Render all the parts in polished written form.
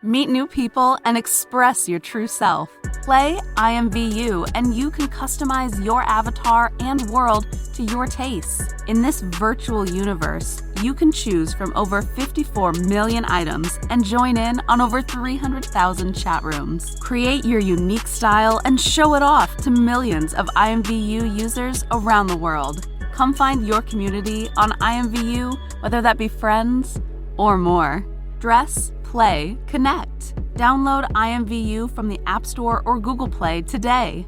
Meet new people and express your true self. Play I Am VU and you can customize your avatar and world to your tastes. In this virtual universe, you can choose from over 54 million items and join in on over 300,000 chat rooms. Create your unique style and show it off to millions of IMVU users around the world. Come find your community on IMVU, whether that be friends or more. Dress, play, connect. Download IMVU from the App Store or Google Play today.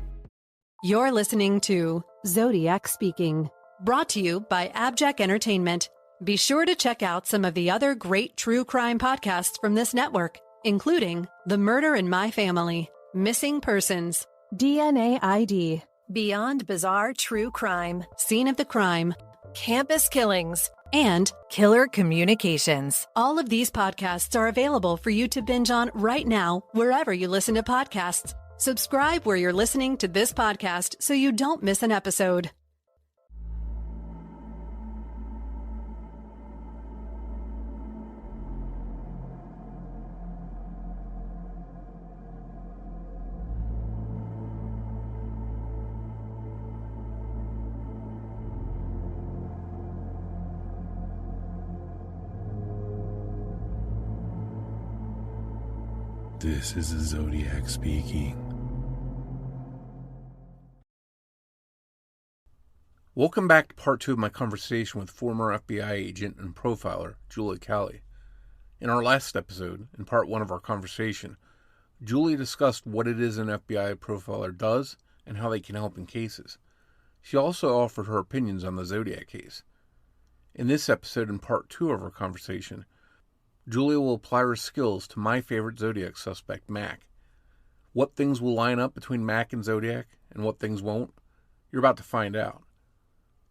You're listening to Zodiac Speaking, brought to you by AbJack Entertainment. Be sure to check out some of the other great true crime podcasts from this network, including The Murder in My Family, Missing Persons, DNA ID, Beyond Bizarre True Crime, Scene of the Crime, Campus Killings, and Killer Communications. All of these podcasts are available for you to binge on right now, wherever you listen to podcasts. Subscribe where you're listening to this podcast so you don't miss an episode. This is a Zodiac speaking. Welcome back to part 2 of my conversation with former FBI agent and profiler, Julie Cowley. In our last episode, in part 1 of our conversation, Julie discussed what it is an FBI profiler does and how they can help in cases. She also offered her opinions on the Zodiac case. In this episode, in part 2 of our conversation, Julia will apply her skills to my favorite Zodiac suspect, Mac. What things will line up between Mac and Zodiac, and what things won't? You're about to find out.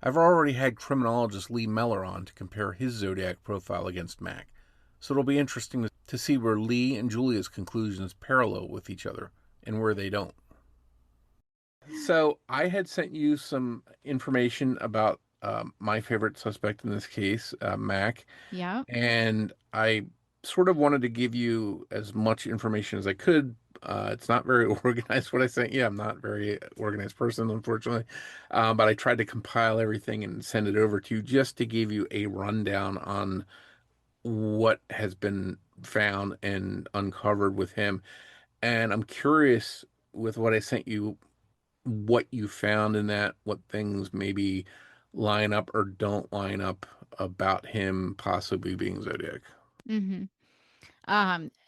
I've already had criminologist Lee Meller on to compare his Zodiac profile against Mac, so it'll be interesting to see where Lee and Julia's conclusions parallel with each other, and where they don't. So, I had sent you some information about my favorite suspect in this case, Mac. Yeah. And I sort of wanted to give you as much information as I could. It's not very organized what I sent you. I'm not a very organized person, unfortunately. But I tried to compile everything and send it over to you just to give you a rundown on what has been found and uncovered with him. And I'm curious with what I sent you, what you found in that, what things maybe line up or don't line up about him possibly being Zodiac.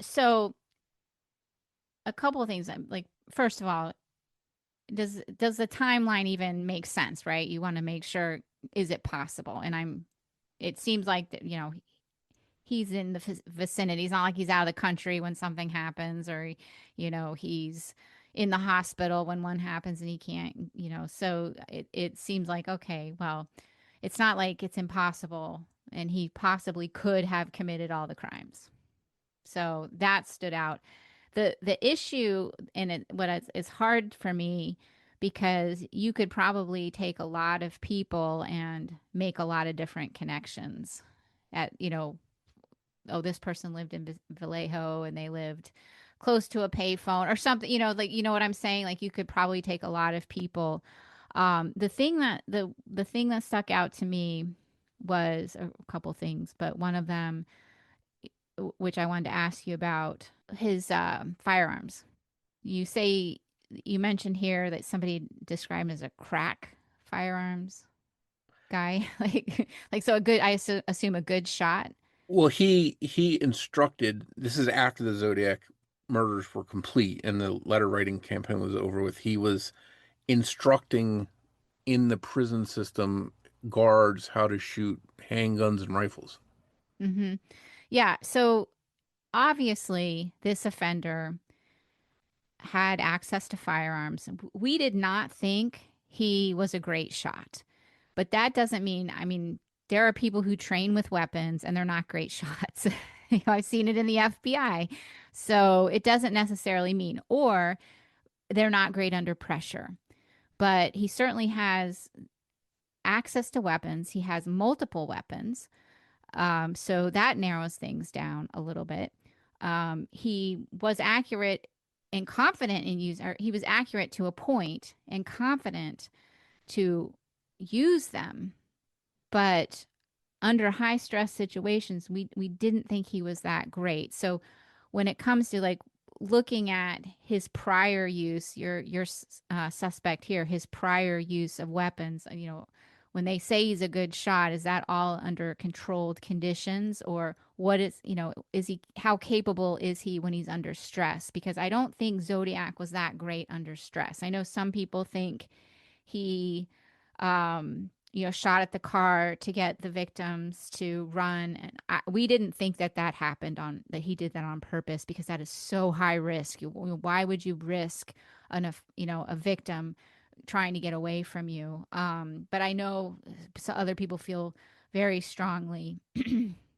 So a couple of things. Like, first of all, does the timeline even make sense, right? You want to make sure, is it possible? And it seems like that, he's in the vicinity. It's not like he's out of the country when something happens, or, he's in the hospital when one happens and he can't, so it seems like, okay, well, it's not like it's impossible, and he possibly could have committed all the crimes. So that stood out. The issue in it, it's hard for me, because you could probably take a lot of people and make a lot of different connections at, oh, this person lived in Vallejo and they lived close to a payphone or something, like, what I'm saying? Like, you could probably take a lot of people. The thing that stuck out to me was a couple things, but one of them, which I wanted to ask you about, his firearms. You mentioned here that somebody described him as a crack firearms guy, like so I assume a good shot. Well, he instructed, this is after the Zodiac murders were complete and the letter writing campaign was over with. He was instructing in the prison system guards how to shoot handguns and rifles. Mm-hmm. Yeah. So obviously this offender had access to firearms. We did not think he was a great shot, but that doesn't mean, there are people who train with weapons and they're not great shots. I've seen it in the FBI. So it doesn't necessarily mean, or they're not great under pressure, but he certainly has access to weapons. He has multiple weapons. So that narrows things down a little bit. He was accurate and confident in use, or he was accurate to a point and confident to use them, but under high stress situations, we didn't think he was that great. So when it comes to like looking at his prior use, your suspect here, his prior use of weapons, when they say he's a good shot, is that all under controlled conditions, or what is, is he, how capable is he when he's under stress? Because I don't think Zodiac was that great under stress. I know some people think he, shot at the car to get the victims to run. And we didn't think that that happened that he did that on purpose, because that is so high risk. Why would you risk a victim trying to get away from you? But I know other people feel very strongly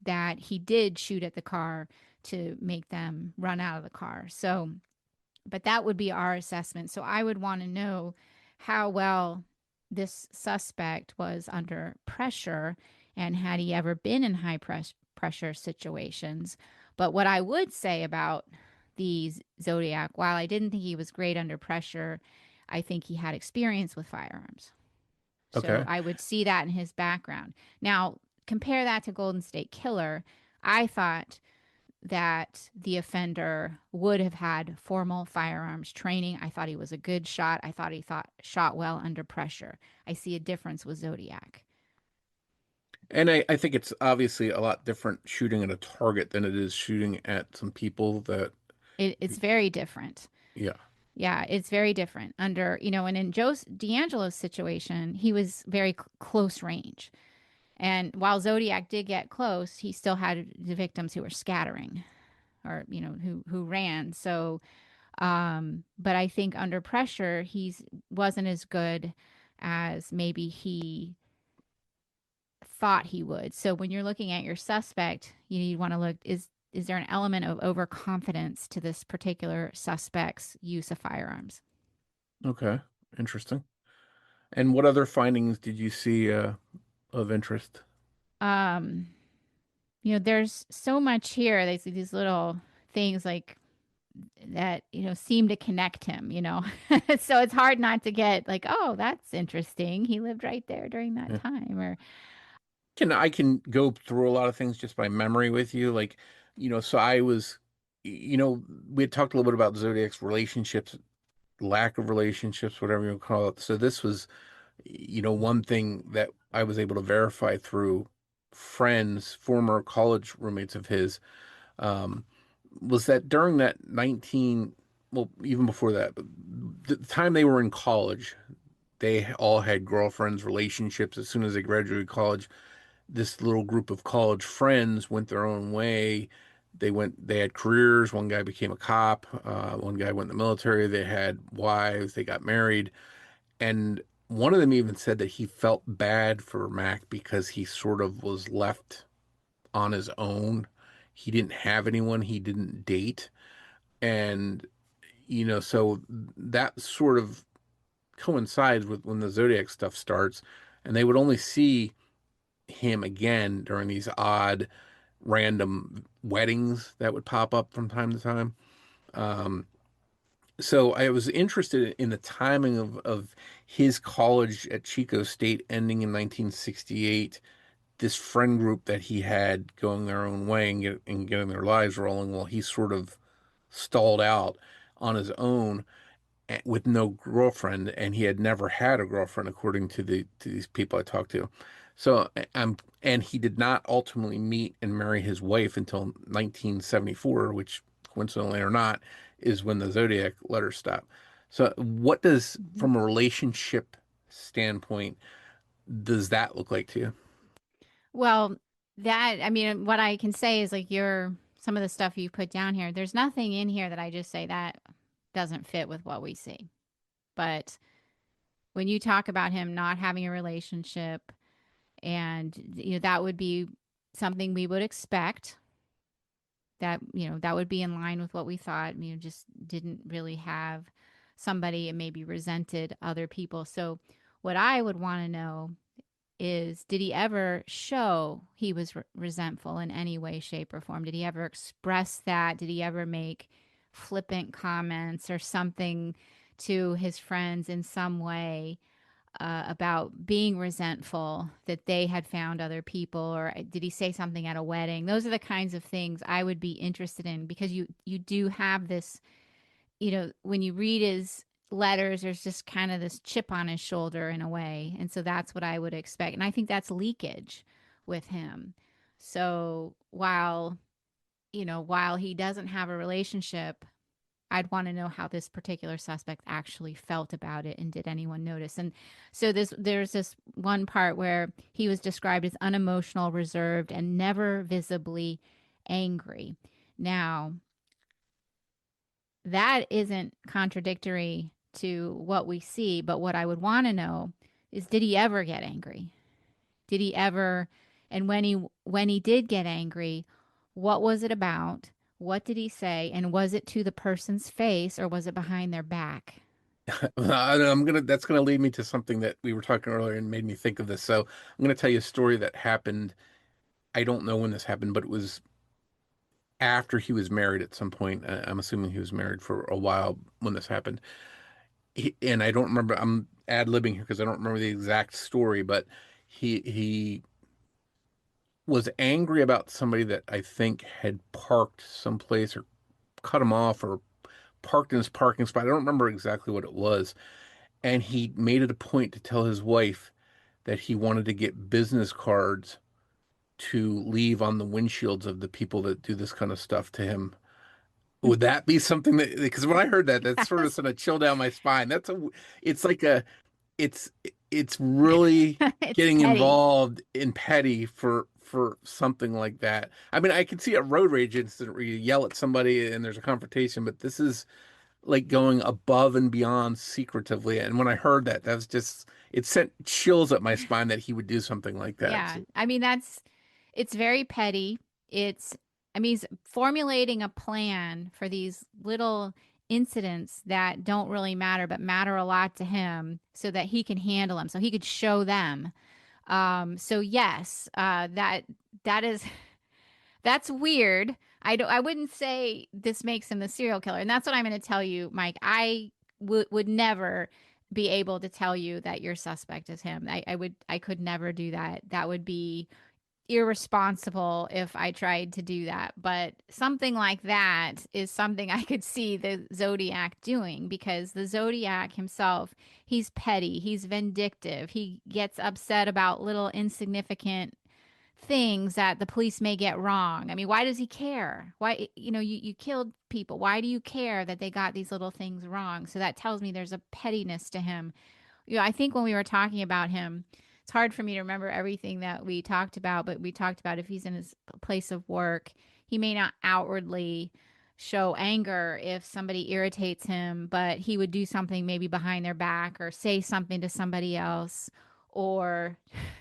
that he did shoot at the car to make them run out of the car. So, but that would be our assessment. So I would want to know how well this suspect was under pressure, and had he ever been in high pressure situations. But what I would say about the Zodiac, while I didn't think he was great under pressure, I think he had experience with firearms. So Okay. I would see that in his background. Now, compare that to Golden State Killer. I thought that the offender would have had formal firearms training. I thought he was a good shot. I thought he shot well under pressure. I see a difference with Zodiac. And I think it's obviously a lot different shooting at a target than it is shooting at some people that, It's very different. yeah. Yeah, it's very different. And in D'Angelo's situation, he was very close range. And while Zodiac did get close, he still had the victims who were scattering, or who ran. So but I think under pressure, he's wasn't as good as maybe he thought he would. So when you're looking at your suspect, you want to look, is there an element of overconfidence to this particular suspect's use of firearms? Okay. Interesting. And what other findings did you see of interest? Um, there's so much here. They see these little things like that, seem to connect him. So it's hard not to get like, oh, that's interesting. He lived right there during that Yeah. time. Or I can go through a lot of things just by memory with you. Like, so I was, we had talked a little bit about Zodiac's relationships, lack of relationships, whatever you call it. So this was, one thing that I was able to verify through friends, former college roommates of his, um, was that during that well, even before that, but the time they were in college, they all had girlfriends, relationships. As soon as they graduated college, this little group of college friends went their own way. They had careers. One guy became a cop. One guy went in the military. They had wives. They got married. And one of them even said that he felt bad for Mac because he sort of was left on his own. He didn't have anyone. He didn't date. And, so that sort of coincides with when the Zodiac stuff starts. And they would only see him again during these odd random weddings that would pop up from time to time. Um, so I was interested in the timing of his college at Chico State ending in 1968, this friend group that he had going their own way and getting their lives rolling while he sort of stalled out on his own with no girlfriend, and he had never had a girlfriend, according to these people I talked to. So and he did not ultimately meet and marry his wife until 1974, which coincidentally or not, is when the Zodiac letters stop. So what does, from a relationship standpoint, does that look like to you? well, I mean, what I can say is like some of the stuff you put down here, there's nothing in here that I just say that doesn't fit with what we see. But when you talk about him not having a relationship, and that would be something we would expect, that would be in line with what we thought. Just didn't really have somebody, and maybe resented other people. So what I would want to know is, did he ever show he was resentful in any way, shape, or form? Did he ever express that? Did he ever make flippant comments or something to his friends in some way about being resentful that they had found other people? Or did he say something at a wedding? Those are the kinds of things I would be interested in, because you do have this, when you read his letters, there's just kind of this chip on his shoulder in a way. And so that's what I would expect. And I think that's leakage with him. So while he doesn't have a relationship, I'd want to know how this particular suspect actually felt about it, and did anyone notice? And so there's this one part where he was described as unemotional, reserved, and never visibly angry. Now, that isn't contradictory to what we see, but what I would want to know is, did he ever get angry? Did he ever, and when he did get angry, what was it about? What did he say? And was it to the person's face, or was it behind their back? That's gonna lead me to something that we were talking earlier and made me think of this. So I'm gonna tell you a story that happened. I don't know when this happened, but it was after he was married at some point. I'm assuming he was married for a while when this happened. And I don't remember, I'm ad-libbing here because I don't remember the exact story, but he was angry about somebody that I think had parked someplace or cut him off or parked in his parking spot. I don't remember exactly what it was. And he made it a point to tell his wife that he wanted to get business cards to leave on the windshields of the people that do this kind of stuff to him. Would that be something that, because when I heard that, that sort of Yes. sent a chill down my spine. It's like it's, it's really It's getting petty. involved in petty for something like that. I mean, I can see a road rage incident where you yell at somebody and there's a confrontation, but this is like going above and beyond secretively. And when I heard that, that was just, it sent chills up my spine that he would do something like that. Yeah. I mean, it's very petty. It's, I mean, he's formulating a plan for these little incidents that don't really matter, but matter a lot to him, so that he can handle them, so he could show them. So yes, that is that's weird. I wouldn't say this makes him the serial killer. And that's what I'm going to tell you, Mike. I would never be able to tell you that your suspect is him. I could never do that. That would be irresponsible if I tried to do that. But something like that is something I could see the Zodiac doing, because the Zodiac himself, he's petty, he's vindictive, he gets upset about little insignificant things that the police may get wrong. I mean, why does he care? Why, you killed people. Why do you care that they got these little things wrong? So that tells me there's a pettiness to him. I think when we were talking about him, it's hard for me to remember everything that we talked about, but we talked about, if he's in his place of work, he may not outwardly show anger if somebody irritates him, but he would do something maybe behind their back, or say something to somebody else, or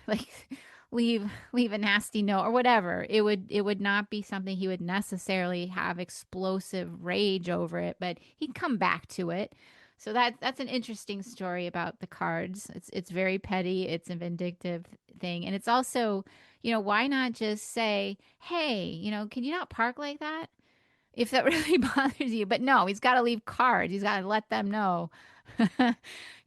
like leave a nasty note or whatever. It would not be something he would necessarily have explosive rage over it, but he'd come back to it. So that's an interesting story about the cards. It's very petty. It's a vindictive thing. And it's also, why not just say, hey, can you not park like that? If that really bothers you. But no, he's got to leave cards. He's got to let them know.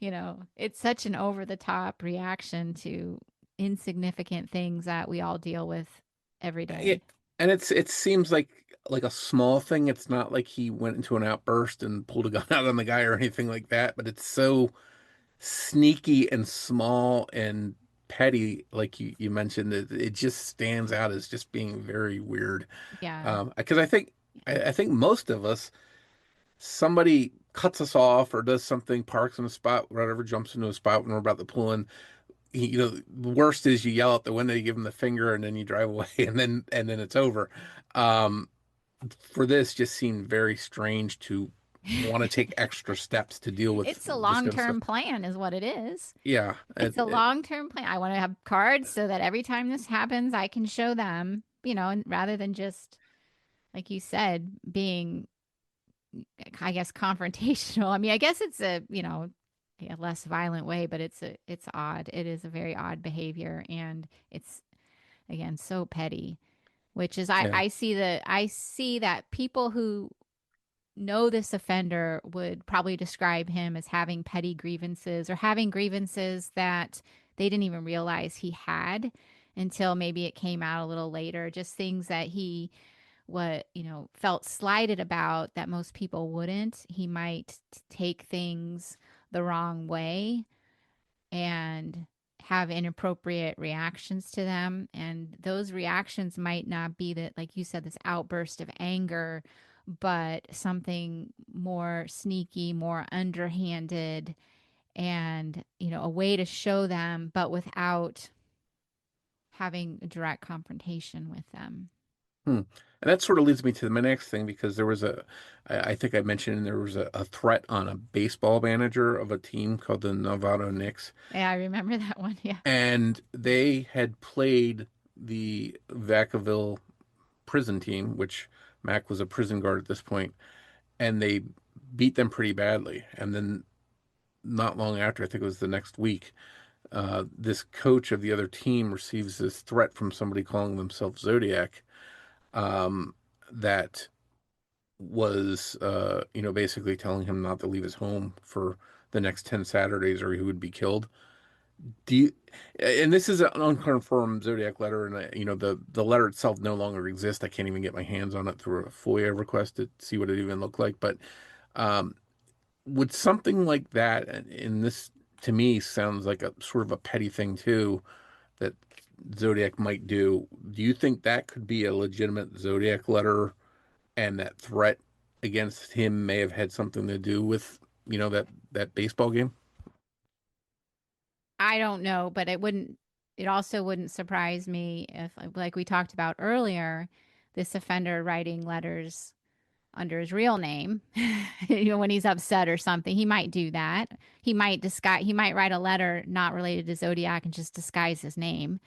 It's such an over the top reaction to insignificant things that we all deal with every day. It, and it seems like a small thing. It's not like he went into an outburst and pulled a gun out on the guy or anything like that, but it's so sneaky and small and petty, like you mentioned, that it just stands out as just being very weird. Yeah. Because I think most of us, somebody cuts us off or does something, parks in a spot, whatever, jumps into a spot when we're about to pull in. The worst is you yell out the window, you give them the finger, and then you drive away, and then it's over. Um, for this, just seemed very strange to want to take extra steps to deal with It's a this kind of stuff. long-term plan is what it is. Yeah, It's a long-term plan. I want to have cards so that every time this happens, I can show them, and rather than just, like you said, being, I guess, confrontational. I mean, I guess it's a, a less violent way, but it's odd. It is a very odd behavior, and it's, again, so petty. Which is, Yeah. I see that people who know this offender would probably describe him as having petty grievances, or having grievances that they didn't even realize he had until maybe it came out a little later. Just things that he, felt slighted about that most people wouldn't. He might take things the wrong way and have inappropriate reactions to them. And those reactions might not be that, like you said, this outburst of anger, but something more sneaky, more underhanded, and, a way to show them, but without having a direct confrontation with them. Hmm. And that sort of leads me to my next thing, because there was I think I mentioned there was a threat on a baseball manager of a team called the Novato Knicks. Yeah, I remember that one. Yeah. And they had played the Vacaville prison team, which Mac was a prison guard at this point, and they beat them pretty badly. And then not long after, I think it was the next week, this coach of the other team receives this threat from somebody calling themselves Zodiac, um, that was, basically telling him not to leave his home for the next 10 Saturdays or he would be killed. Do you, and this is an unconfirmed Zodiac letter, and the letter itself no longer exists. I can't even get my hands on it through a FOIA request to see what it even looked like. But um, would something like that, and this to me sounds like a sort of a petty thing too, that Zodiac might do. Do you think that could be a legitimate Zodiac letter, and that threat against him may have had something to do with, that baseball game? I don't know, but it also wouldn't surprise me if, like we talked about earlier, this offender writing letters under his real name, when he's upset or something. He might do that. He might write a letter not related to Zodiac and just disguise his name.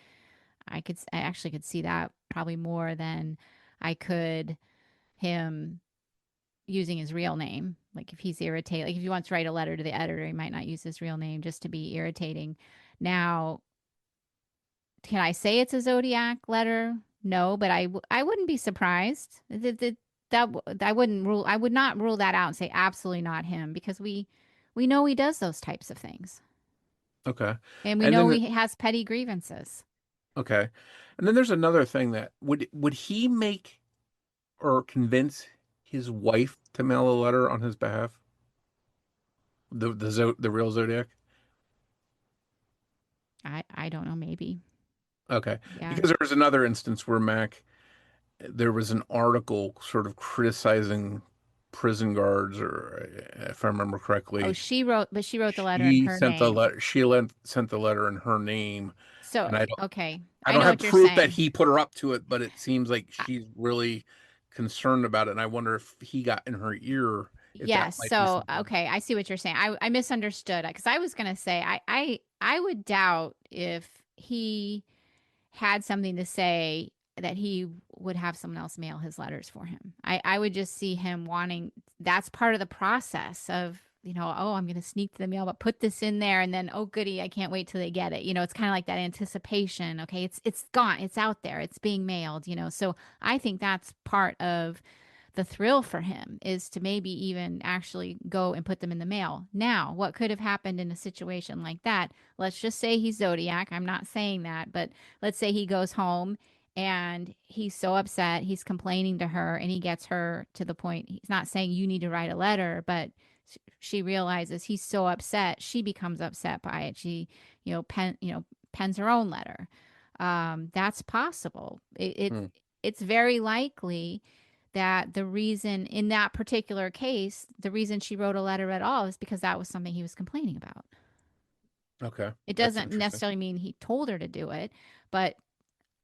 I actually could see that probably more than I could him using his real name. Like if he's irritated, like if he wants to write a letter to the editor, he might not use his real name just to be irritating. Now, can I say it's a Zodiac letter? No, but I wouldn't be surprised. I would not rule that out and say absolutely not him, because we know he does those types of things. Okay. And we And know then he has petty grievances. okay. And then there's another thing, that would he make or convince his wife to mail a letter on his behalf? The real Zodiac? I don't know, maybe. Okay. Yeah. Because there was another instance where there was an article sort of criticizing prison guards, or if I remember Oh, correctly, she wrote the letter in her name. Sent the letter in her name, So, and okay. I I don't know have what you're proof that saying. he put her up to it, but it seems like Uh, she's really concerned about it. And I wonder if he got in her ear, if that Yes. might be So, something. okay, I see what you're saying. I misunderstood, because I was going to say I would doubt if he had something to say that he would have someone else mail his letters for him. I would just see him wanting, that's part of the process of, oh, I'm going to sneak to the mail, but put this in there, and then, oh, goody, I can't wait till they get it. It's kind of like that anticipation. Okay, it's gone, it's out there, it's being mailed. So I think that's part of the thrill for him, is to maybe even actually go and put them in the mail. Now, what could have happened in a situation like that? Let's just say he's Zodiac. I'm not saying that, but let's say he goes home and he's so upset, he's complaining to her, and he gets her to the point. He's not saying you need to write a letter, but she realizes he's so upset, she becomes upset by it. She, pens her own letter. That's possible. Hmm. It's very likely that the reason in that particular case, the reason she wrote a letter at all is because that was something he was complaining about. Okay, It that's doesn't interesting. necessarily mean he told her to do it, but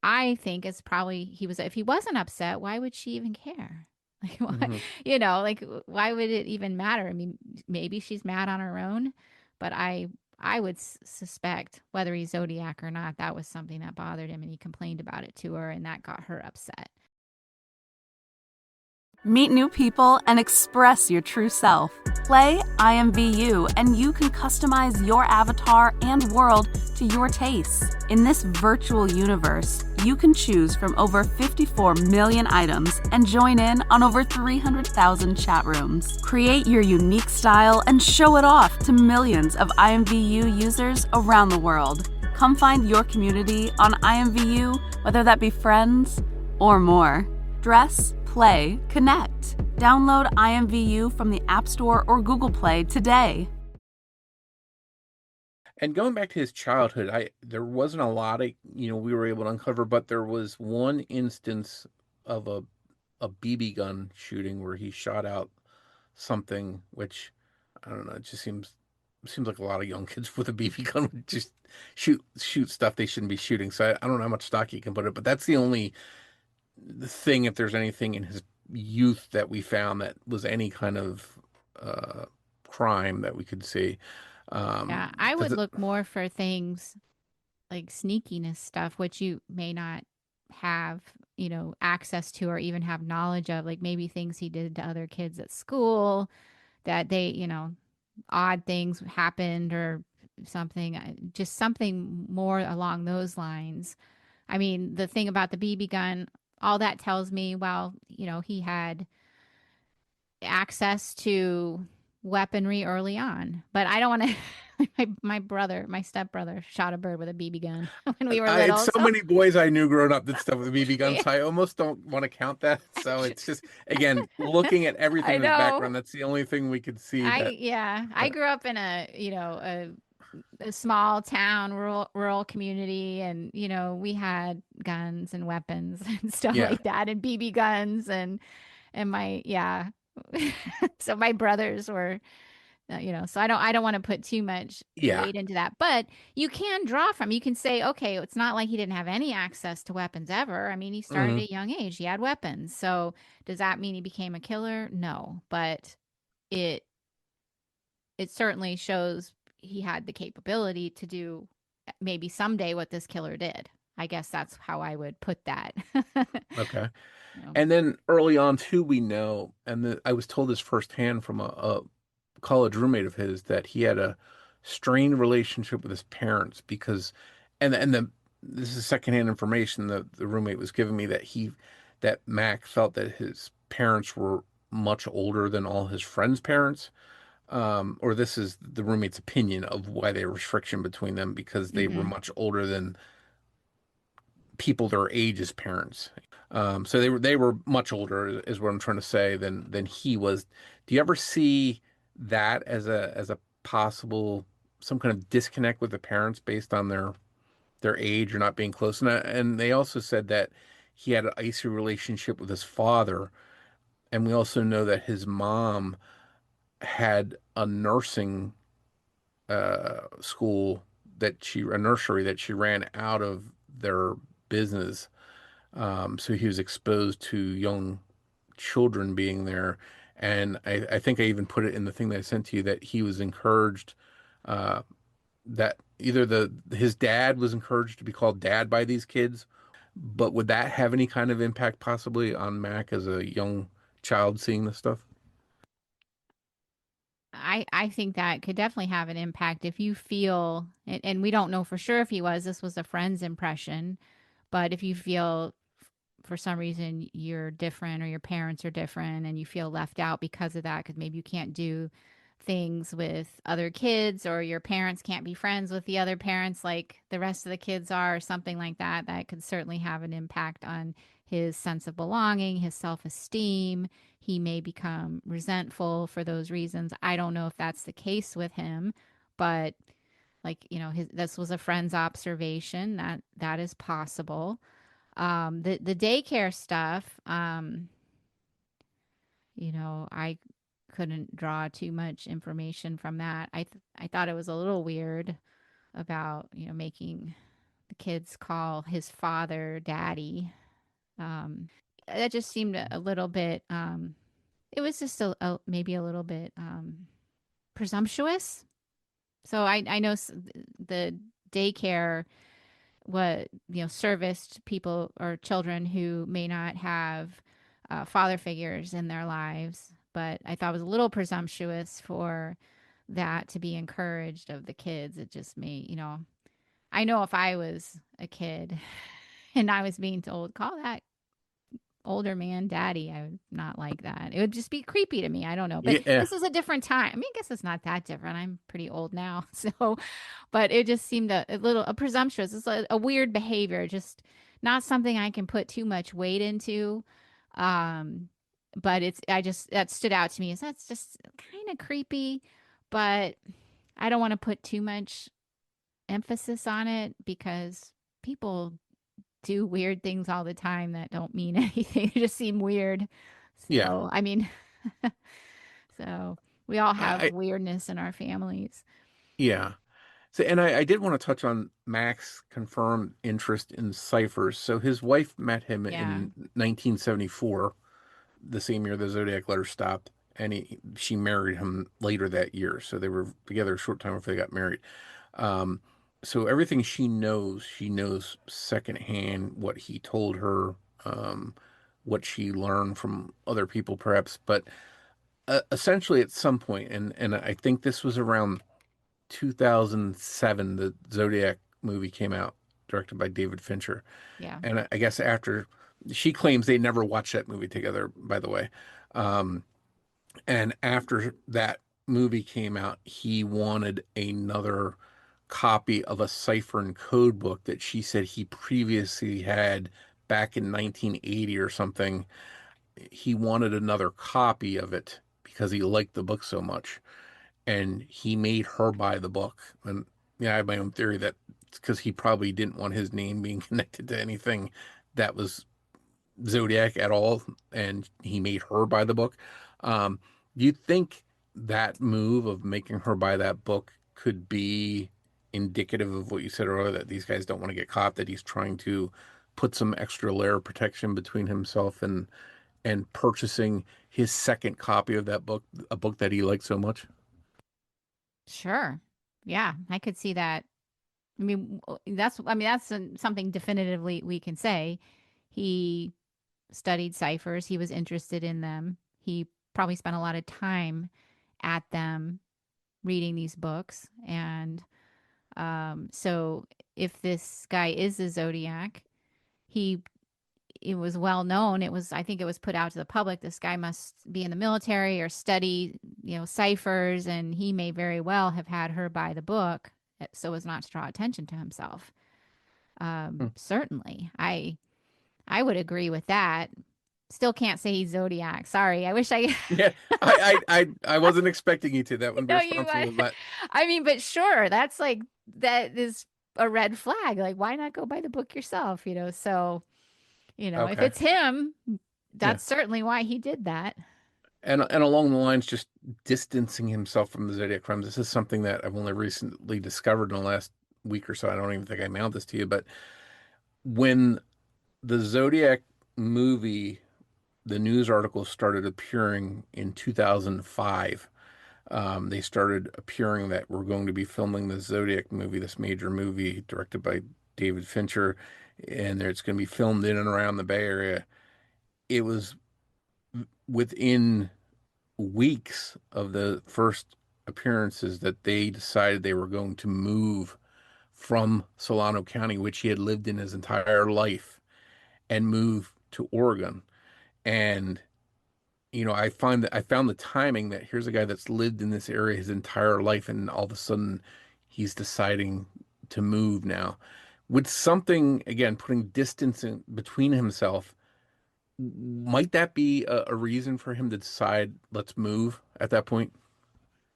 I think it's probably if he wasn't upset, why would she even care? Like, why, Hmm. why would it even matter? I mean, maybe she's mad on her own, but I would suspect, whether he's Zodiac or not, that was something that bothered him, and he complained about it to her, and that got her upset. Meet new people and express your true self. Play IMVU and you can customize your avatar and world to your tastes. In this virtual universe, you can choose from over 54 million items and join in on over 300,000 chat rooms. Create your unique style and show it off to millions of IMVU users around the world. Come find your community on IMVU, whether that be friends or more. Dress, play, connect. Download IMVU from the App Store or Google Play today. And going back to his childhood, there wasn't a lot of, we were able to uncover, but there was one instance of a BB gun shooting where he shot out something, which I don't know, it just seems like a lot of young kids with a BB gun would just shoot stuff they shouldn't be shooting. So I don't know how much stock you can put it, but that's the only thing, if there's anything in his youth that we found that was any kind of crime that we could see. Yeah, I would look more for things like sneakiness stuff, which you may not have, access to or even have knowledge of, like maybe things he did to other kids at school that they, odd things happened or something, just something more along those lines. I mean, the thing about the BB gun, all that tells me, well, he had access to weaponry early on. But I don't want to. My stepbrother shot a bird with a BB gun when we were It's little. so many boys I knew growing up did stuff with a BB gun, so I almost don't want to count that. So it's just, again, looking at everything I in his know. background, that's the only thing we could see that. I grew up in a small town, rural community, and we had guns and weapons and stuff Yeah. like that, and BB guns and so my brothers were, so I don't want to put too much Yeah. weight into that, but you can draw from, you can say, okay, it's not like he didn't have any access to weapons ever. I mean, he started Mhm. at a young age, he had weapons. So does that mean he became a killer? No, but it certainly shows he had the capability to do maybe someday what this killer did. I guess that's how I would put that. Okay. You know. And then early on too, we know, and I was told this firsthand from a college roommate of his, that he had a strained relationship with his parents because, and this is secondhand information that the roommate was giving me, that Mac felt that his parents were much older than all his friends' parents. Or this is the roommate's opinion of why there was friction between them, because they were Hmm. much older than people their age as parents. So they were much older, is what I'm trying to say, than he was. Do you ever see that as a possible, some kind of disconnect with the parents based on their age or not being close? And they also said that he had an icy relationship with his father, and we also know that his mom had a nursing school, a nursery that she ran out of their business. So he was exposed to young children being there. And I think I even put it in the thing that I sent to you, that he was encouraged, uh, that either his dad was encouraged to be called dad by these kids, but would that have any kind of impact possibly on Mac as a young child seeing this stuff? I think that could definitely have an impact if you feel, and we don't know for sure if he was, this was a friend's impression, but if you feel for some reason you're different or your parents are different and you feel left out because of that, because maybe you can't do things with other kids or your parents can't be friends with the other parents like the rest of the kids are, or something like that, that could certainly have an impact on his sense of belonging, his self-esteem. He may become resentful for those reasons. I don't know if that's the case with him, but like, this was a friend's observation, that is possible. The daycare stuff, I couldn't draw too much information from that. I thought it was a little weird about, making the kids call his father daddy. That just seemed a little bit, it was just maybe a little bit presumptuous. So I know the daycare, what, serviced people or children who may not have father figures in their lives, but I thought it was a little presumptuous for that to be encouraged of the kids. It just made, I know if I was a kid and I was being told, call that older man daddy, I would not like that. It would just be creepy to me. I don't know. But Yeah, this is a different time. I mean, I guess it's not that different. I'm pretty old now. So, but it just seemed a presumptuous. It's a weird behavior, just not something I can put too much weight into. Um, but that stood out to me as that's just kind of creepy, but I don't want to put too much emphasis on it because people do weird things all the time that don't mean anything. They just seem weird. yeah. So, I mean, so we all have I weirdness in our families. yeah. So, and I did want to touch on Mac's confirmed interest in ciphers. So his wife met him Yeah. in 1974, the same year the Zodiac letter stopped, and she married him later that year. So they were together a short time before they got married. Um, so everything she knows secondhand what he told her, what she learned from other people, perhaps. But essentially, at some point, and I think this was around 2007, the Zodiac movie came out, directed by David Fincher. Yeah. And I guess after she claims they never watched that movie together, by the way. Um, and after that movie came out, he wanted another copy of a cipher and code book that she said he previously had back in 1980 or something. He wanted another copy of it because he liked the book so much, and he made her buy the book. And yeah, I have my own theory that it's because he probably didn't want his name being connected to anything that was Zodiac at all, and he made her buy the book. Um, do you think that move of making her buy that book could be indicative of what you said earlier, that these guys don't want to get caught, that he's trying to put some extra layer of protection between himself and purchasing his second copy of that book, a book that he liked so much? Sure. Yeah, I could see that. I mean, that's something definitively we can say. He studied ciphers. He was interested in them. He probably spent a lot of time at them reading these books. And so if this guy is a Zodiac, he it was well known. I think it was put out to the public. This guy must be in the military or study, ciphers, and he may very well have had her buy the book so as not to draw attention to himself. Hmm. Certainly, I would agree with that. Still can't say he's Zodiac. Sorry. I wish I Yeah, I wasn't expecting you to. That wouldn't be know you responsible, would. but I mean, but sure, that is a red flag. Like, why not go buy the book yourself? So, if okay. it's him, Yeah. that's certainly why he did that. And along the lines, just distancing himself from the Zodiac crimes. This is something that I've only recently discovered in the last week or so. I don't even think I mailed this to you, but when the Zodiac movie, the news articles started appearing in 2005. They started appearing that we're going to be filming the Zodiac movie, this major movie directed by David Fincher, and it's going to be filmed in and around the Bay Area. It was within weeks of the first appearances that they decided they were going to move from Solano County, which he had lived in his entire life, and move to Oregon. And I found the timing that here's a guy that's lived in this area his entire life, and all of a sudden he's deciding to move now. With something, again, putting distance in between himself, might that be a reason for him to decide, let's move at that point?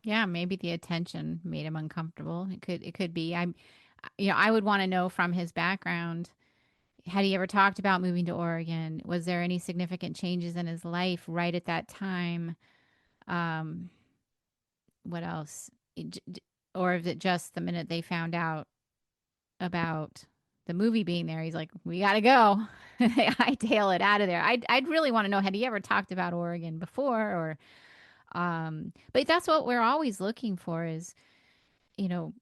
Yeah, maybe the attention made him uncomfortable. It could be. I would want to know from his background, had he ever talked about moving to Oregon? Was there any significant changes in his life right at that time? Um, what else? Or is it just the minute they found out about the movie being there, he's like, we got to go. I tail it out of there. I'd really want to know, had he ever talked about Oregon before or, but that's what we're always looking for is, you know,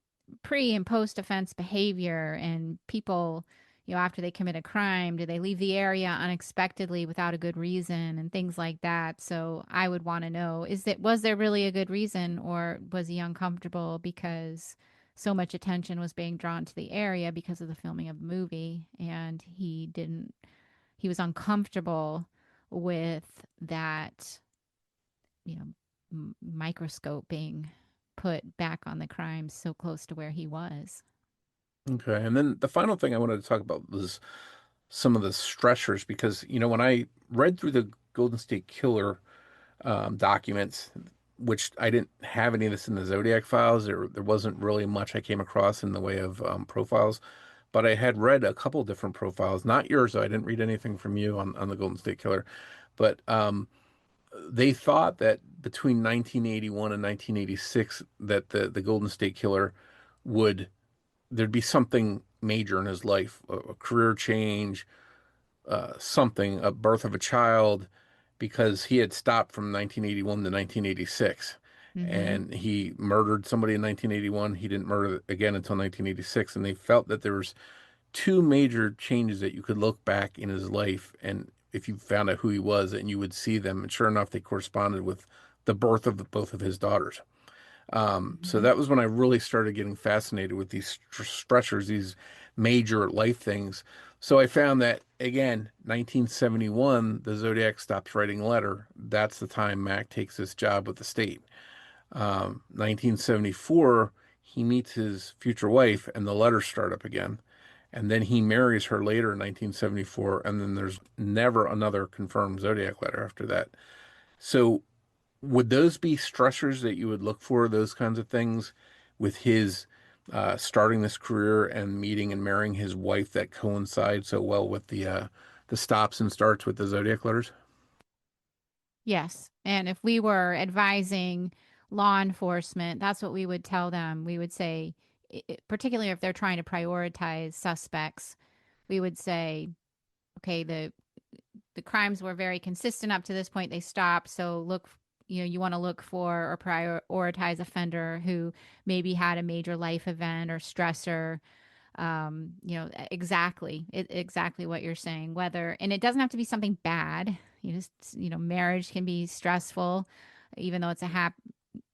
pre and post offense behavior and people, after they commit a crime, do they leave the area unexpectedly without a good reason and things like that. So I would want to know, was there really a good reason, or was he uncomfortable because so much attention was being drawn to the area because of the filming of the movie, and he was uncomfortable with that, microscope being put back on the crime so close to where he was. Okay. And then the final thing I wanted to talk about was some of the stressors because, when I read through the Golden State Killer documents, which I didn't have any of this in the Zodiac files, there wasn't really much I came across in the way of profiles, but I had read a couple different profiles, not yours, though. I didn't read anything from you on the Golden State Killer, but they thought that between 1981 and 1986 that the Golden State Killer would there'd be something major in his life, a career change, something, a birth of a child, because he had stopped from 1981 to 1986. Mm-hmm. And he murdered somebody in 1981. He didn't murder again until 1986. And they felt that there was two major changes that you could look back in his life, and if you found out who he was, and you would see them. And sure enough, they corresponded with the birth of both of his daughters. So Mm-hmm. that was when I really started getting fascinated with these stressors, these major life things. So I found that again, 1971, the Zodiac stops writing letter. That's the time Mac takes this job with the state. 1974, he meets his future wife, and the letters start up again. And then he marries her later in 1974, and then there's never another confirmed Zodiac letter after that. So would those be stressors that you would look for, those kinds of things, with his starting this career and meeting and marrying his wife that coincide so well with the stops and starts with the Zodiac letters? Yes. And if we were advising law enforcement, that's what we would tell them. We would say, particularly if they're trying to prioritize suspects, we would say, okay, the crimes were very consistent up to this point. They stopped. So you want to look for or prioritize offender who maybe had a major life event or stressor. Exactly what you're saying. And it doesn't have to be something bad. Marriage can be stressful, even though it's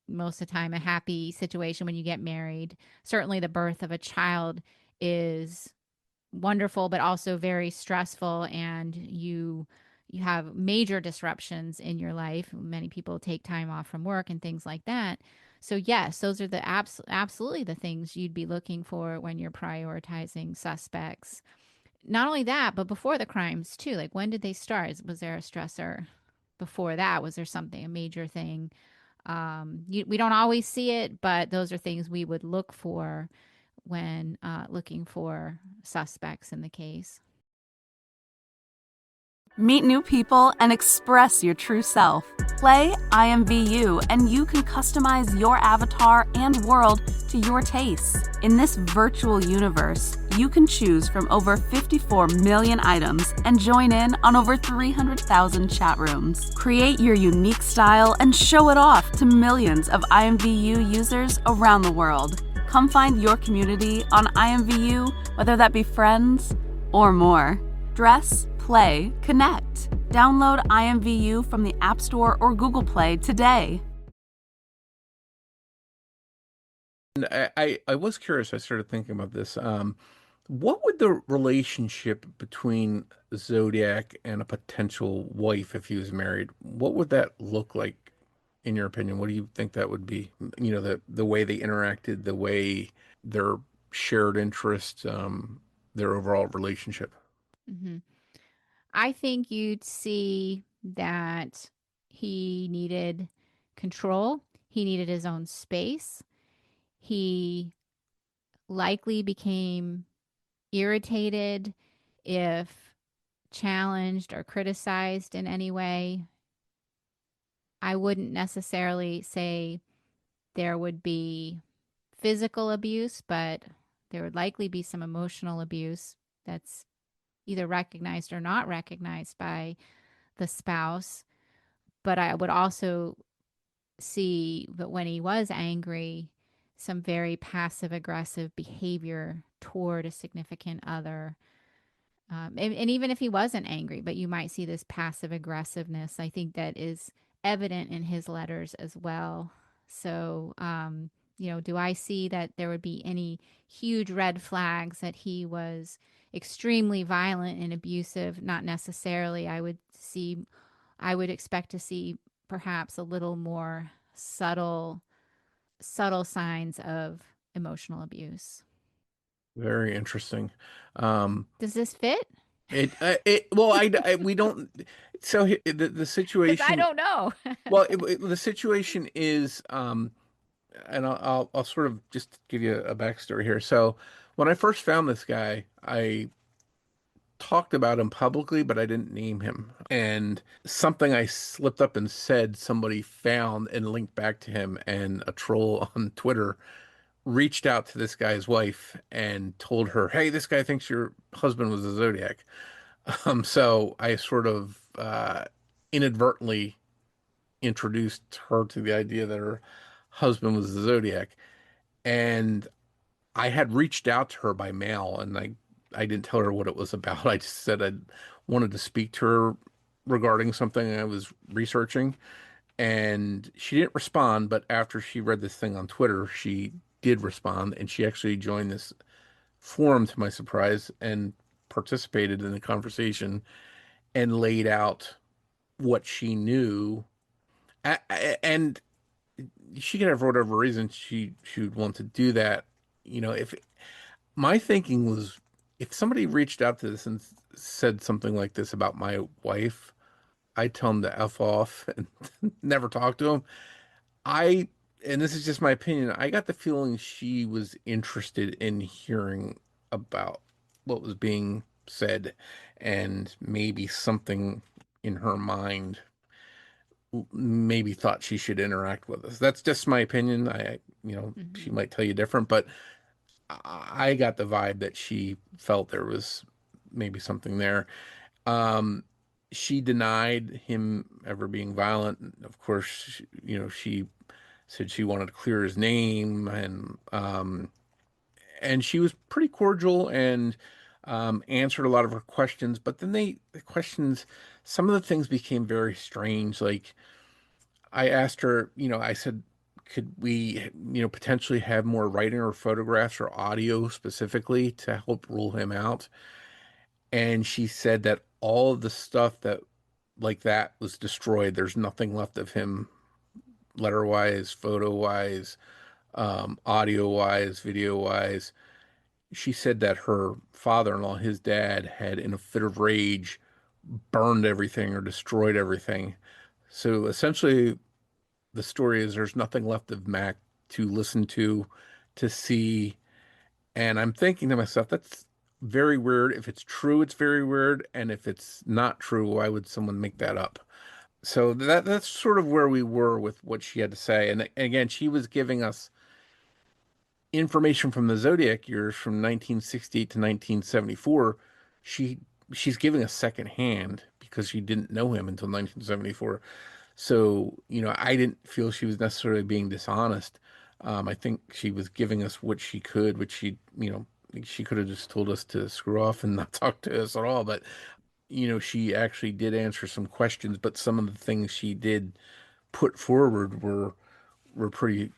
most of the time a happy situation when you get married. Certainly, the birth of a child is wonderful, but also very stressful, and you have major disruptions in your life. Many people take time off from work and things like that. So yes, those are the absolutely the things you'd be looking for when you're prioritizing suspects. Not only that, but before the crimes too. Like, when did they start? Was there a stressor before that? Was there something, a major thing? We don't always see it, but those are things we would look for when looking for suspects in the case. Meet new people and express your true self. Play IMVU and you can customize your avatar and world to your tastes. In this virtual universe, you can choose from over 54 million items and join in on over 300,000 chat rooms. Create your unique style and show it off to millions of IMVU users around the world. Come find your community on IMVU, whether that be friends or more. Dress, play, connect. Download IMVU from the App Store or Google Play today. And I was curious. I started thinking about this. What would the relationship between Zodiac and a potential wife, if he was married, what would that look like in your opinion? What do you think that would be? The way they interacted, the way their shared interests, their overall relationship. Hmm. I think you'd see that he needed control. He needed his own space. He likely became irritated if challenged or criticized in any way. I wouldn't necessarily say there would be physical abuse, but there would likely be some emotional abuse that's either recognized or not recognized by the spouse. But I would also see that when he was angry, some very passive aggressive behavior toward a significant other. And even if he wasn't angry, but you might see this passive aggressiveness. I think that is evident in his letters as well. So, do I see that there would be any huge red flags that he was extremely violent and abusive? Not necessarily. I would expect to see perhaps a little more subtle signs of emotional abuse. Very interesting. Um, Does this fit? well, we don't. So the Because I situation, don't know. well, the situation is, and I'll sort of just give you a backstory here. So when I first found this guy, I talked about him publicly, but I didn't name him. And something I slipped up and said, somebody found and linked back to him, and a troll on Twitter reached out to this guy's wife and told her, "Hey, this guy thinks your husband was a Zodiac." So I sort of inadvertently introduced her to the idea that her husband was the Zodiac. And I had reached out to her by mail, and I didn't tell her what it was about. I just said I wanted to speak to her regarding something I was researching. And she didn't respond, but after she read this thing on Twitter, she did respond, and she actually joined this forum to my surprise and participated in the conversation and laid out what she knew. And she could have, for whatever reason, she would want to do that. If my thinking was, if somebody reached out to this and said something like this about my wife, I'd tell them to F off and never talk to him. I, and this is just my opinion, I got the feeling she was interested in hearing about what was being said, and maybe something in her mind maybe thought she should interact with us. That's just my opinion. She Hmm. might tell you different, but I got the vibe that she felt there was maybe something there. Um, she denied him ever being violent. Of course, she said she wanted to clear his name, and she was pretty cordial and answered a lot of her questions. But then the questions, some of the things became very strange. Like I asked her, I said, could we, potentially have more writing or photographs or audio specifically to help rule him out? And she said that all of the stuff that like that was destroyed. There's nothing left of him letter wise, photo wise, audio wise, video wise. She said that her father-in-law, his dad, had in a fit of rage burned everything or destroyed everything. So essentially, the story is there's nothing left of Mac to listen to see. And I'm thinking to myself, that's very weird. If it's true, it's very weird. And if it's not true, why would someone make that up? So that's sort of where we were with what she had to say. And again, she was giving us information from the Zodiac years from 1968 to 1974. She she's giving us secondhand because she didn't know him until 1974. So, I didn't feel she was necessarily being dishonest. I think she was giving us what she could, which she could have just told us to screw off and not talk to us at all. But, she actually did answer some questions, but some of the things she did put forward were pretty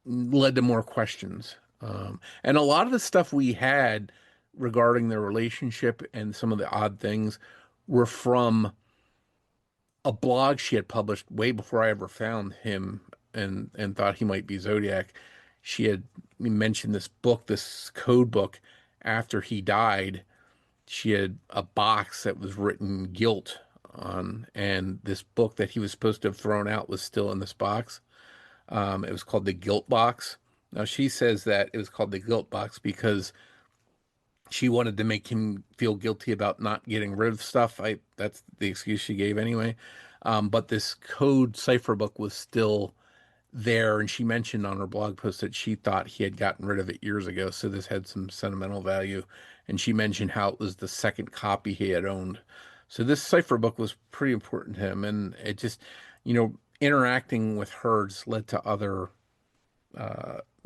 led to more questions. And a lot of the stuff we had regarding their relationship and some of the odd things were from a blog she had published way before I ever found him and thought he might be Zodiac. She had mentioned this book, this code book, after he died. She had a box that was written guilt on, and this book that he was supposed to have thrown out was still in this box. It was called the guilt box. Now she says that it was called the guilt box because she wanted to make him feel guilty about not getting rid of stuff. That's the excuse she gave anyway. But this code cipher book was still there, and she mentioned on her blog post that she thought he had gotten rid of it years ago, so this had some sentimental value. And she mentioned how it was the second copy he had owned. So this cipher book was pretty important to him, and it just, interacting with her just led to other,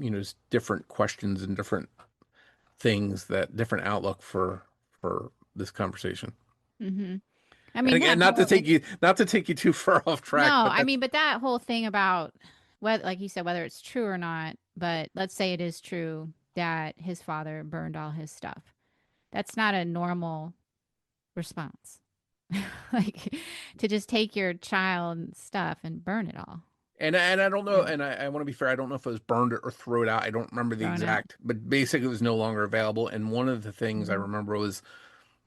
just different questions and different things, that different outlook for this conversation. Mm-hmm. I And mean, again, that whole like not to take you too far off track, no, but I that's mean, but that whole thing about whether, like you said, whether it's true or not, but let's say it is true that his father burned all his stuff. That's not a normal response. Like to just take your child's stuff and burn it all and I don't know, and and I want to be fair. I don't know if it was burned or thrown out. I don't remember the thrown out. exact, but basically it was no longer available. And one of the things I Hmm. remember was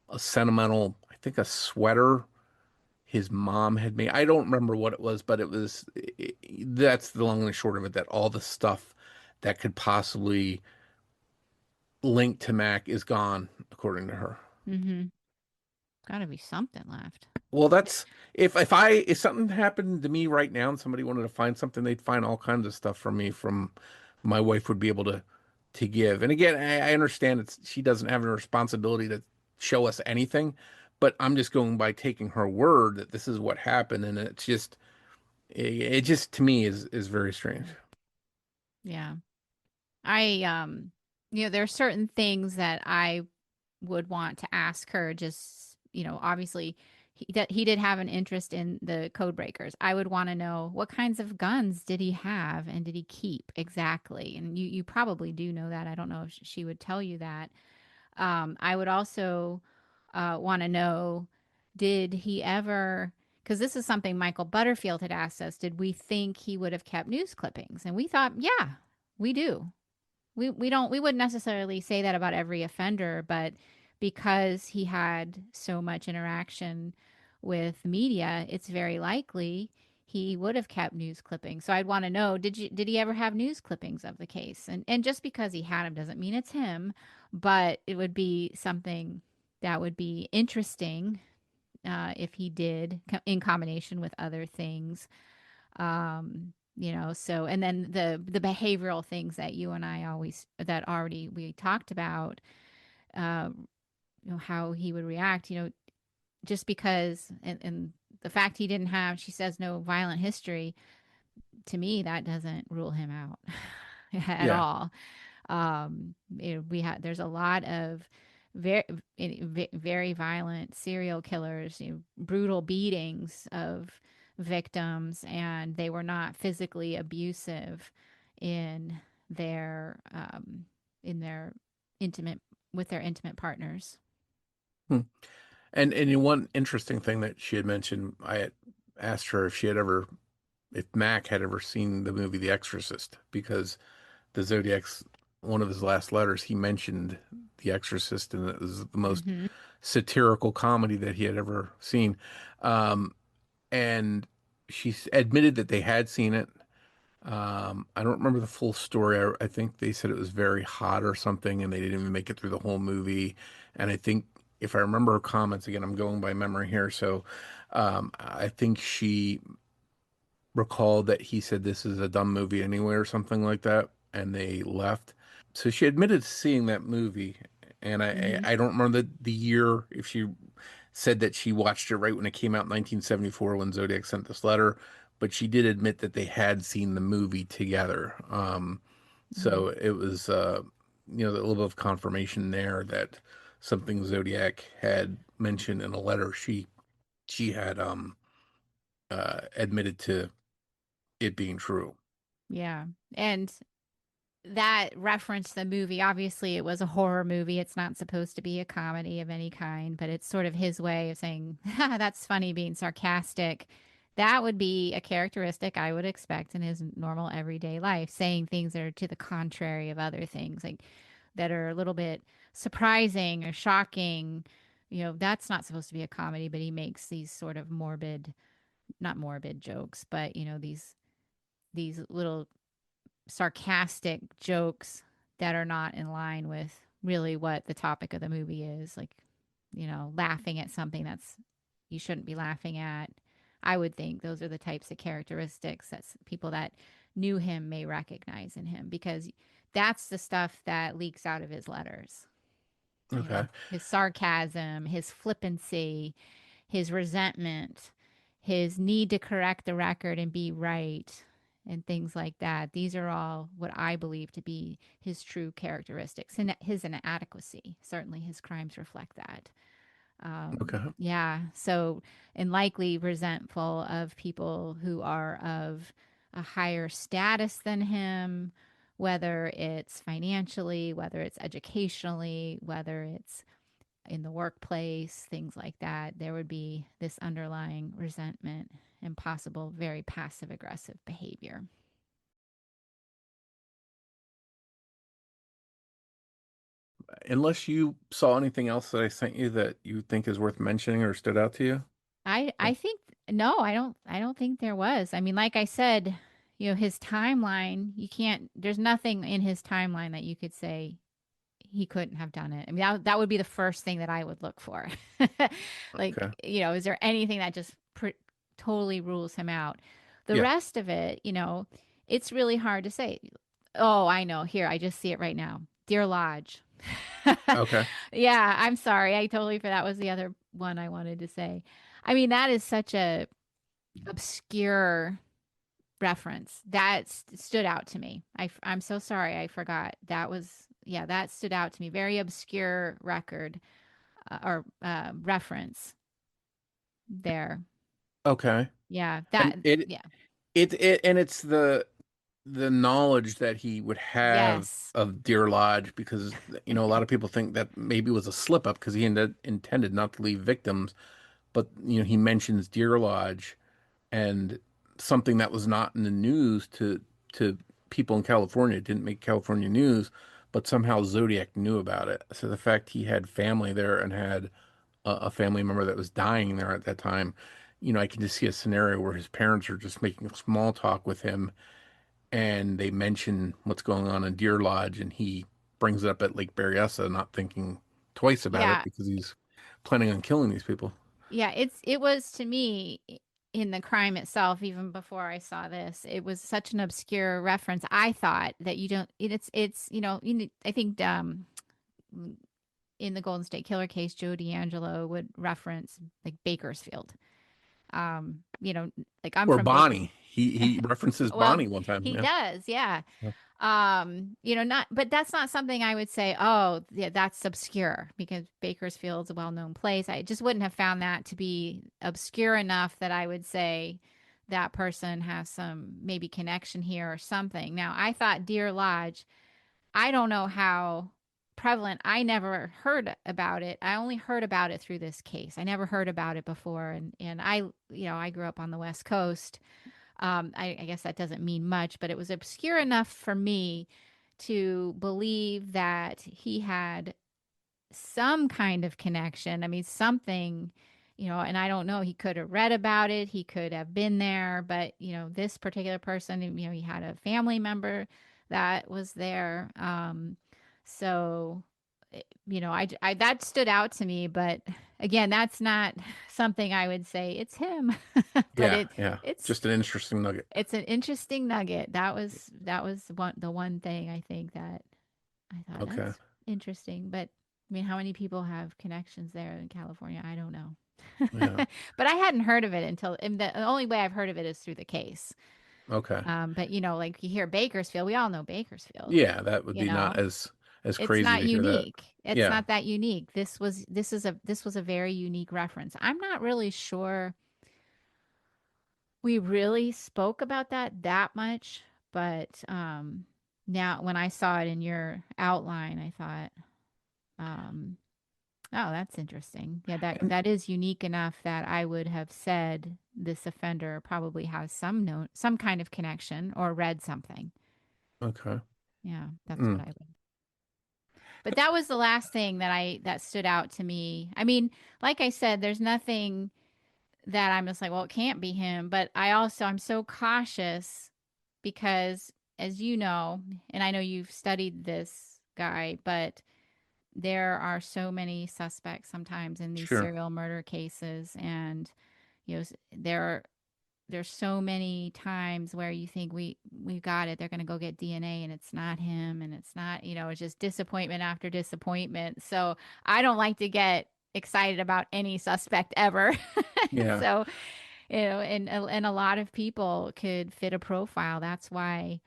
a sentimental, I think a sweater his mom had made. I don't remember what it was, but it was that's the long and the short of it, that all the stuff that could possibly link to Mac is gone, according to her. Hmm. Got to be something left. Well, that's if something happened to me right now and somebody wanted to find something, they'd find all kinds of stuff from me from my wife would be able to give. And again, I understand she doesn't have a responsibility to show us anything, but I'm just going by taking her word that this is what happened, and it just to me is very strange. Yeah. I there are certain things that I would want to ask her. Just obviously he did have an interest in the code breakers. I would want to know what kinds of guns did he have and did he keep exactly. And you probably do know that. I don't know if she would tell you that. I would also want to know, did he ever? Because this is something Michael Butterfield had asked us. Did we think he would have kept news clippings? And we thought, yeah, we do. We wouldn't necessarily say that about every offender, but because he had so much interaction with media, it's very likely he would have kept news clippings. So I'd want to know, did he ever have news clippings of the case? And just because he had them doesn't mean it's him, but it would be something that would be interesting if he did in combination with other things. So and then the behavioral things that you and I always that already we talked about, um, how he would react, just because and the fact he didn't have, she says, no violent history, to me that doesn't rule him out at Yeah. all. We had there's a lot of very very violent serial killers, brutal beatings of victims, and they were not physically abusive in their in their intimate with their intimate partners. Hmm. And one interesting thing that she had mentioned, I had asked her if Mac had ever seen the movie The Exorcist, because the Zodiac's one of his last letters, he mentioned The Exorcist, and it was the most Hmm. satirical comedy that he had ever seen. Um, and admitted that they had seen it. I don't remember the full story. I think they said it was very hot or something, and they didn't even make it through the whole movie. And I think, if I remember her comments, again, I'm going by memory here. So I think she recalled that he said this is a dumb movie anyway or something like that, and they left. So she admitted to seeing that movie, and Hmm. I don't remember the year, if she said that she watched it right when it came out in 1974 when Zodiac sent this letter, but she did admit that they had seen the movie together. Hmm. So it was, a little bit of confirmation there that something Zodiac had mentioned in a letter she had admitted to it being true. Yeah. And that referenced the movie. Obviously, it was a horror movie. It's not supposed to be a comedy of any kind, but it's sort of his way of saying, that's funny, being sarcastic. That would be a characteristic I would expect in his normal everyday life, saying things that are to the contrary of other things, like that are a little bit surprising or shocking. That's not supposed to be a comedy, but he makes these sort of morbid, not morbid jokes, but these little sarcastic jokes that are not in line with really what the topic of the movie is, like laughing at something that's you shouldn't be laughing at. I would think those are the types of characteristics that people that knew him may recognize in him, because that's the stuff that leaks out of his letters. Okay. His sarcasm, his flippancy, his resentment, his need to correct the record and be right, and things like that. These are all what I believe to be his true characteristics, and his inadequacy. Certainly, his crimes reflect that. Okay. Yeah. So, and likely resentful of people who are of a higher status than him, whether it's financially, whether it's educationally, whether it's in the workplace, things like that. There would be this underlying resentment and possible very passive aggressive behavior. Unless you saw anything else that I sent you that you think is worth mentioning or stood out to you. I think no, I don't think there was. I mean, like I said, his timeline, you can't there's nothing in his timeline that you could say he couldn't have done it. I mean, that would be the first thing that I would look for. Like, Okay. is there anything that just totally rules him out? The Yeah. rest of it, it's really hard to say. Oh, I know. Here, I just see it right now. Dear Lodge. Okay. Yeah, I'm sorry. I totally forgot that was the other one I wanted to say. I mean, that is such a obscure reference that stood out to me. I'm so sorry. I forgot. Yeah, that stood out to me. Very obscure record or reference there. Okay. Yeah, And yeah. and it's the knowledge that he would have Yes. of Deer Lodge because a lot of people think that maybe it was a slip up because he intended not to leave victims, but he mentions Deer Lodge and something that was not in the news to people in California. It didn't make California news, but somehow Zodiac knew about it. So the fact he had family there and had a family member that was dying there at that time, I can just see a scenario where his parents are just making small talk with him and they mention what's going on in Deer Lodge and he brings it up at Lake Berryessa, not thinking twice about it Yeah. because he's planning on killing these people. Yeah, it was to me in the crime itself, even before I saw this, it was such an obscure reference. I thought that you don't it's I think in the Golden State Killer case, Joe D'Angelo would reference like Bakersfield. You know, like I'm Or from Baker. Bonnie. He references Well, Bonnie one time. he Yeah. does, yeah. Yeah. Not, but that's not something I would say, oh, yeah, that's obscure because Bakersfield's a well-known place. I just wouldn't have found that to be obscure enough that I would say that person has some maybe connection here or something. Now, I thought Deer Lodge, I don't know how prevalent. I never heard about it. I only heard about it through this case. I never heard about it before. And I grew up on the West Coast. I guess that doesn't mean much, but it was obscure enough for me to believe that he had some kind of connection. I mean, something, and I don't know, he could have read about it, he could have been there, but, this particular person, he had a family member that was there. So, that stood out to me, but again, that's not something I would say it's him, but Yeah. Yeah. it's Just an interesting nugget. it's an interesting nugget. That was the one thing I think that I thought Okay. that's interesting. But I mean, how many people have connections there in California? I don't know. Yeah. But I hadn't heard of it until, and the only way I've heard of it is through the case. Okay. But like you hear Bakersfield, we all know Bakersfield. Yeah, that would You be not know, as it's crazy not to hear that. unique. It's Yeah. not that unique. This was a very unique reference. I'm not really sure we really spoke about that much, but now when I saw it in your outline, I thought, um, oh, that's interesting. Yeah, that And that is unique enough that I would have said this offender probably has some kind of connection or read something. okay. Yeah, that's what Mm, I would. But that was the last thing that stood out to me. I mean, like I said, there's nothing that I'm just like, well, it can't be him. But I'm so cautious because, as you know, and I know you've studied this guy, but there are so many suspects sometimes in these sure. serial murder cases. And, there's so many times where you think we got it. They're going to go get DNA and it's not him and it's not, it's just disappointment after disappointment. So I don't like to get excited about any suspect ever. Yeah, So, and a lot of people could fit a profile. That's why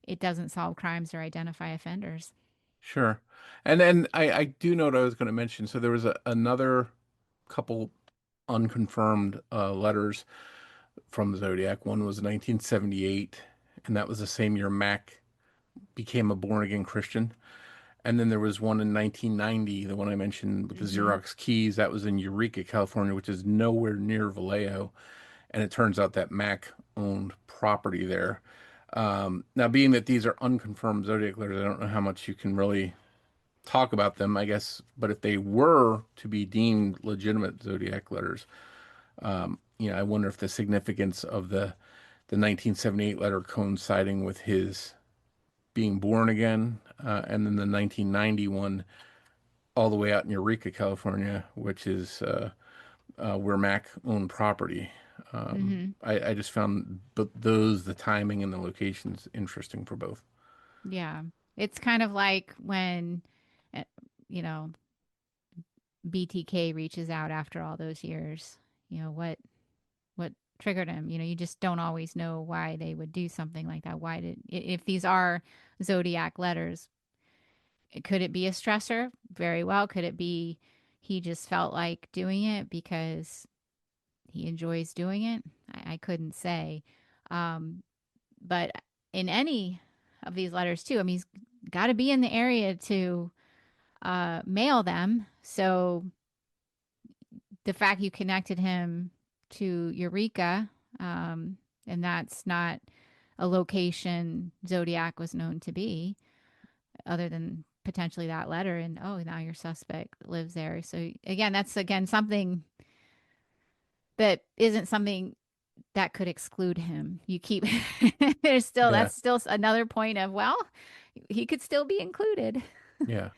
it doesn't solve crimes or identify offenders. sure. And then I do know what I was going to mention. So there was another couple unconfirmed letters from the Zodiac. One was 1978, and that was the same year Mac became a born again Christian. And then there was one in 1990, the one I mentioned with the Mm-hmm. Xerox keys. That was in Eureka, California, which is nowhere near Vallejo. And it turns out that Mac owned property there. Now, being that these are unconfirmed Zodiac letters, I don't know how much you can really talk about them, I guess. But if they were to be deemed legitimate Zodiac letters, I wonder if the significance of the 1978 letter coinciding with his being born again, and then the 1991 all the way out in Eureka, California, which is where Mac owned property. Mm-hmm. I just found the timing and the locations interesting for both. Yeah. It's kind of like when, uh, you know, BTK reaches out after all those years. What triggered him? You just don't always know why they would do something like that. If these are zodiac letters, could it be a stressor? Very well. Could it be he just felt like doing it because he enjoys doing it? I couldn't say. Um, but in any of these letters, too, I mean, he's got to be in the area to mail them. So the fact you connected him to Eureka, and that's not a location Zodiac was known to be, other than potentially that letter. And oh, now your suspect lives there. So again, that's again something that isn't something that could exclude him. You keep there's still Yeah, that's still another point of, well, he could still be included. yeah.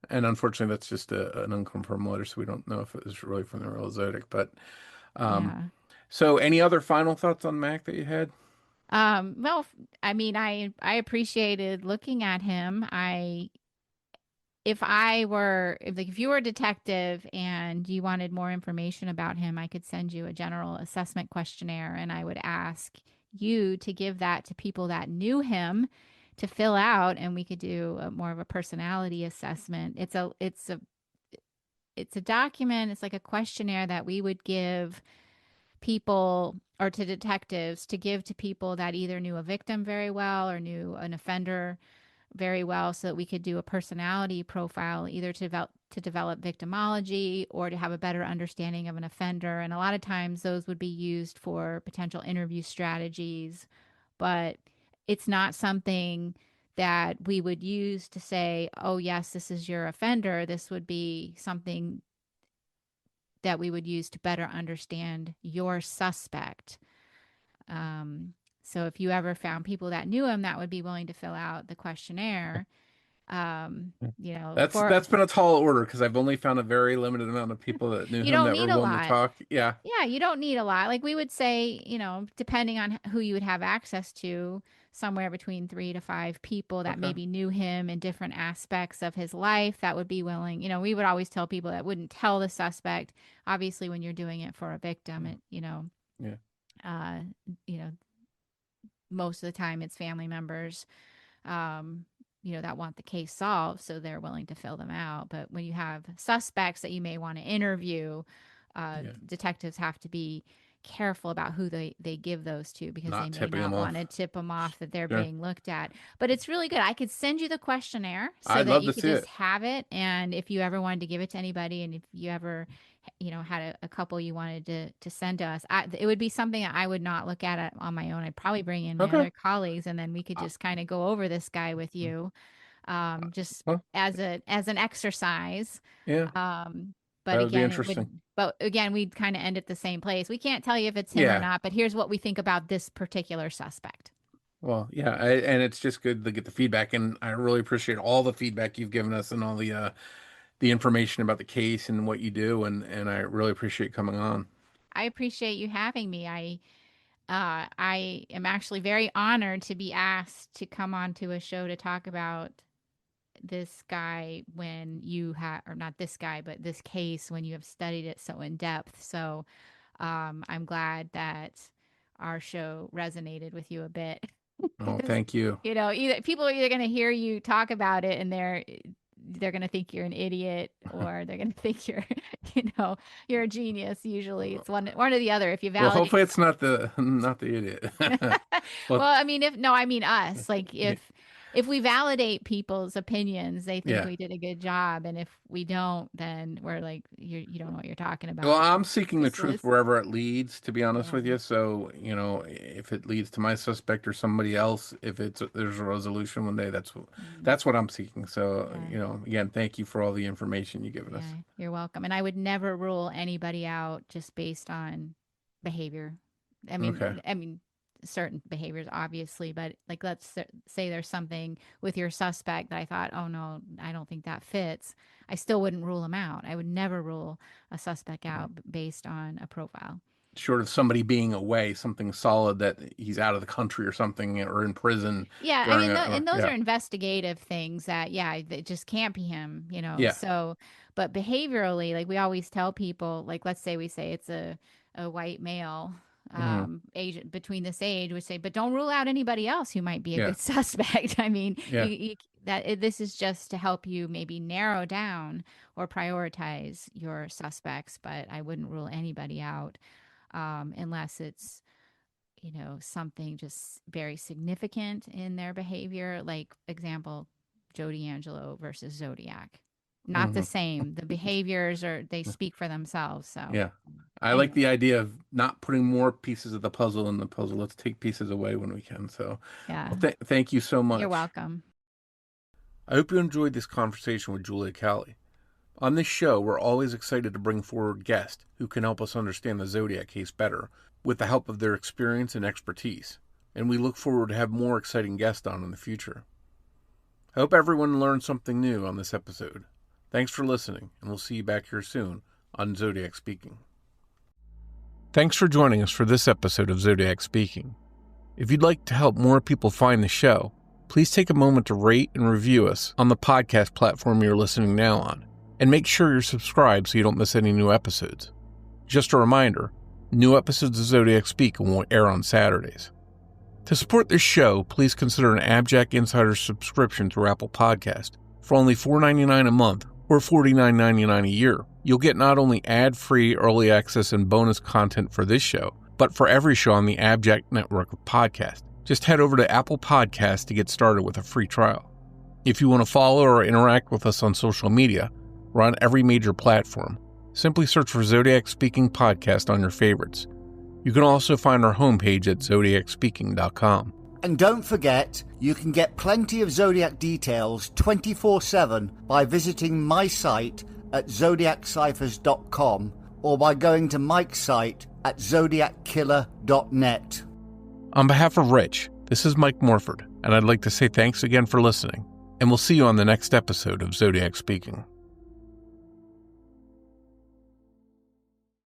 And unfortunately, that's just an unconfirmed letter, so we don't know if it was really from the real Zodiac. But um, Yeah. so, any other final thoughts on Mac that you had? Well, I mean, I appreciated looking at him. If you were a detective and you wanted more information about him, I could send you a general assessment questionnaire, and I would ask you to give that to people that knew him to fill out, and we could do more of a personality assessment. It's a document. It's like a questionnaire that we would give people, or to detectives, to give to people that either knew a victim very well or knew an offender very well, so that we could do a personality profile, either to develop victimology or to have a better understanding of an offender. And a lot of times those would be used for potential interview strategies, but it's not something that we would use to say, oh yes, this is your offender. This would be something that we would use to better understand your suspect. Um, so if you ever found people that knew him that would be willing to fill out the questionnaire, That's for that's been a tall order because I've only found a very limited amount of people that knew you him don't that were need a willing to lot. talk. Yeah, Yeah, you don't need a lot. Like we would say, depending on who you would have access to, somewhere between 3 to 5 people that okay, maybe knew him in different aspects of his life that would be willing. We would always tell people that wouldn't tell the suspect. Obviously, when you're doing it for a victim, yeah, uh, you know, most of the time it's family members, um, that want the case solved, so they're willing to fill them out. But when you have suspects that you may want to interview, yeah. detectives have to be careful about who they give those to, because they Not may tipping not them want off. to tip them off that they're Sure, being looked at. But it's really good. I could send you the questionnaire so I'd that love you to could see just it. have it. And if you ever wanted to give it to anybody, and if you ever had a couple you wanted to send to us, it would be something that I would not look at it on my own. I'd probably bring in my Okay. other colleagues, and then we could Uh, just kind of go over this guy with you, just Well, as an exercise. yeah, Um, but that would be again, interesting. we'd kind of end at the same place. We can't tell you if it's him or Yeah. not, but here's what we think about this particular suspect. Well, yeah, and it's just good to get the feedback, and I really appreciate all the feedback you've given us and all the information about the case and what you do, and I really appreciate coming on. I appreciate you having me. I am actually very honored to be asked to come onto a show to talk about this guy when you have, or not this guy, but this case when you have studied it so in depth. So I'm glad that our show resonated with you a bit. Oh, Because thank you. either people are either going to hear you talk about it and they're going to think you're an idiot, or they're going to think you're, you're a genius. Usually it's one or the other. If you Well, validate. hopefully it's not the idiot. Well, I mean, I mean us. Like if we validate people's opinions, they think we did a good job, and if we don't, then we're like, you don't know what you're talking about. Well, I'm seeking the truth Useless. wherever it leads, to be honest Yeah. with you. So, if it leads to my suspect or somebody else, if there's a resolution one day, that's what I'm seeking. So, again, thank you for all the information you've given us. You're welcome. And I would never rule anybody out just based on behavior. I mean, certain behaviors, obviously, but like, let's say there's something with your suspect that I thought, oh no, I don't think that fits. I still wouldn't rule them out. I would never rule a suspect out based on a profile. Short of somebody being away, something solid that he's out of the country or something, or in prison. Yeah, I mean, and those are investigative things that, it just can't be him, Yeah. So, but behaviorally, like we always tell people, like, let's say we say it's a white male age between this age, we say, but don't rule out anybody else who might be a good suspect. I mean, this is just to help you maybe narrow down or prioritize your suspects, but I wouldn't rule anybody out unless it's, something just very significant in their behavior. Like, example, Jody Angelo versus Zodiac. Not the same. The behaviors they speak for themselves. So I like the idea of not putting more pieces of the puzzle in the puzzle. Let's take pieces away when we can. So thank you so much. You're welcome. I hope you enjoyed this conversation with Julia Cowley. On this show, we're always excited to bring forward guests who can help us understand the Zodiac case better with the help of their experience and expertise. And we look forward to have more exciting guests on in the future. I hope everyone learned something new on this episode. Thanks for listening, and we'll see you back here soon on Zodiac Speaking. Thanks for joining us for this episode of Zodiac Speaking. If you'd like to help more people find the show, please take a moment to rate and review us on the podcast platform you're listening now on, and make sure you're subscribed so you don't miss any new episodes. Just a reminder, new episodes of Zodiac Speaking will air on Saturdays. To support this show, please consider an AbJack Insider subscription through Apple Podcast. For only $4.99 a month, or $49.99 a year, you'll get not only ad-free early access and bonus content for this show, but for every show on the AbJack network of podcasts. Just head over to Apple Podcasts to get started with a free trial. If you want to follow or interact with us on social media, we're on every major platform. Simply search for Zodiac Speaking Podcast on your favorites. You can also find our homepage at zodiacspeaking.com. And don't forget, you can get plenty of Zodiac details 24/7 by visiting my site at zodiacciphers.com or by going to Mike's site at zodiackiller.net. On behalf of Rich, this is Mike Morford, and I'd like to say thanks again for listening, and we'll see you on the next episode of Zodiac Speaking.